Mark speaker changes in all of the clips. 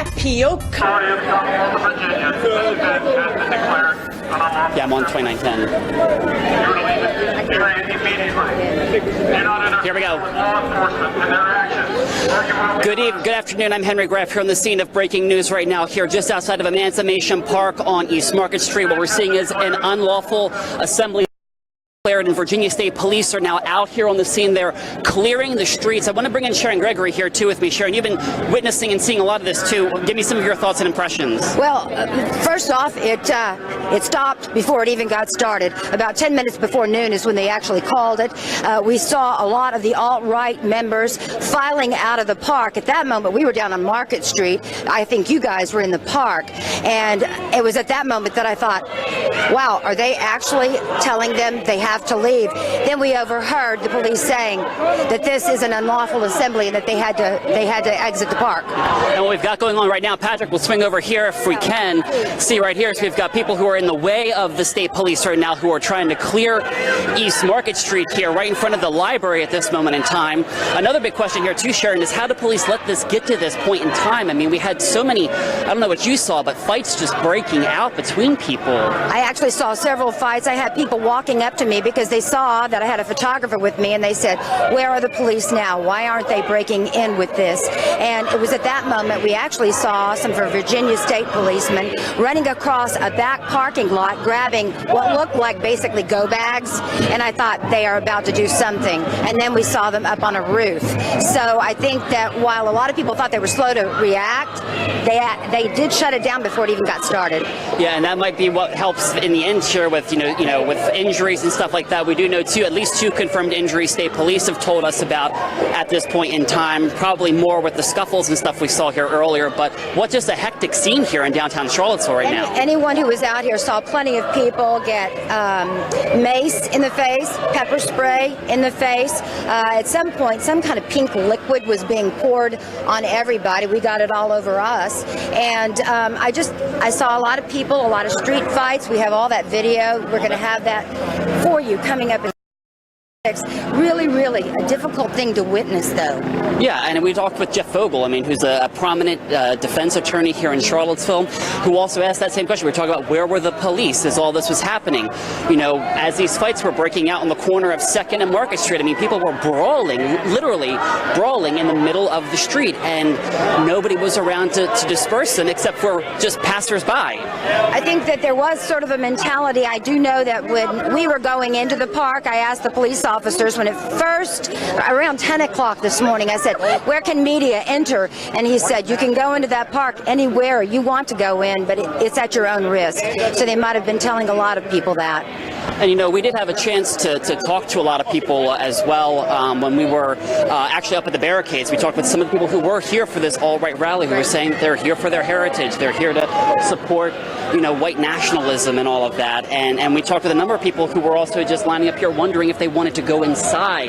Speaker 1: appeal.
Speaker 2: Yeah, I'm on 2910. Here we go. Good afternoon. I'm Henry Graff here on the scene of breaking news right now here just outside of Emancipation Park on East Market Street. What we're seeing is an unlawful assembly. And Virginia State Police are now out here on the scene. They're clearing the streets. I want to bring in Sharon Gregory here too with me. Sharon, you've been witnessing and seeing a lot of this too. Give me some of your thoughts and impressions.
Speaker 3: Well, first off, it stopped before it even got started. About 10 minutes before noon is when they actually called it. We saw a lot of the alt-right members filing out of the park. At that moment, we were down on Market Street. I think you guys were in the park. And it was at that moment that I thought, wow, are they actually telling them they have to leave? Then we overheard the police saying that this is an unlawful assembly and that they had to exit the park.
Speaker 2: And what we've got going on right now, Patrick, we'll swing over here if we can. See right here, so we've got people who are in the way of the state police right now who are trying to clear East Market Street here right in front of the library at this moment in time. Another big question here too, Sharon, is how do police let this get to this point in time? I mean, we had so many, I don't know what you saw, but fights just breaking out between people.
Speaker 3: I actually saw several fights. I had people walking up to me because they saw that I had a photographer with me and they said, where are the police now? Why aren't they breaking in with this? And it was at that moment we actually saw some Virginia State policemen running across a back parking lot grabbing what looked like basically go bags, and I thought they are about to do something. And then we saw them up on a roof. So I think that while a lot of people thought they were slow to react, they did shut it down before it even got started.
Speaker 2: Yeah, and that might be what helps in the end here with with injuries and stuff like that. We do know at least two confirmed injuries state police have told us about at this point in time, probably more with the scuffles and stuff we saw here earlier. But what just a hectic scene here in downtown Charlottesville right now.
Speaker 3: Anyone who was out here saw plenty of people get mace in the face, pepper spray in the face. At some point, some kind of pink liquid was being poured on everybody. We got it all over us. And I saw a lot of people, a lot of street fights. We have all that video. We're going to have that for you coming up in really, really a difficult thing to witness, though.
Speaker 2: Yeah, and we talked with Jeff Fogel, who's a prominent defense attorney here in Charlottesville, who also asked that same question. We were talking about where were the police as all this was happening. As these fights were breaking out on the corner of 2nd and Market Street, people were brawling, literally brawling in the middle of the street, and nobody was around to disperse them except for just passersby.
Speaker 3: I think that there was sort of a mentality. I do know that when we were going into the park, I asked the police officers when it first, around 10 o'clock this morning, I said, where can media enter? And he said, you can go into that park anywhere you want to go in, but it's at your own risk. So they might have been telling a lot of people that.
Speaker 2: And we did have a chance to talk to a lot of people as well when we were actually up at the barricades. We talked with some of the people who were here for this alt-right rally who were saying they're here for their heritage. They're here to support, white nationalism and all of that. And we talked with a number of people who were also just lining up here wondering if they wanted to go inside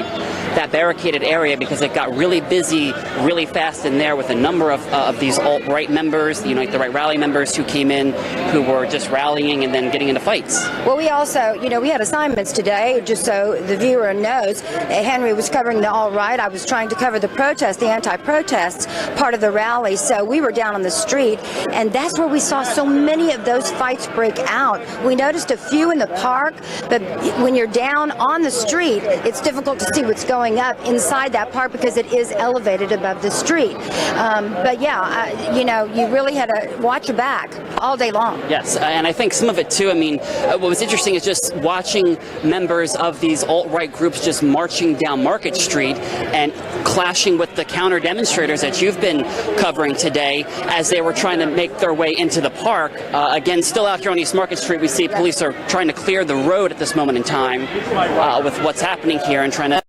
Speaker 2: that barricaded area because it got really busy really fast in there with a number of these alt-right members, the right rally members who came in who were just rallying and then getting into fights.
Speaker 3: Well, we also, we had assignments today, just so the viewer knows. Henry was covering the alt-right. I was trying to cover the protest, the anti-protests part of the rally. So we were down on the street, and that's where we saw so many of those fights break out. We noticed a few in the park, but when you're down on the street, it's difficult to see what's going up inside that park because it is elevated above the street. But yeah, you really had to watch your back all day long.
Speaker 2: Yes, and I think some of it too, what was interesting is just watching members of these alt-right groups just marching down Market Street and clashing with the counter demonstrators that you've been covering today as they were trying to make their way into the park. Again, still out here on East Market Street, we see police are trying to clear the road at this moment in time with what's happening here and trying to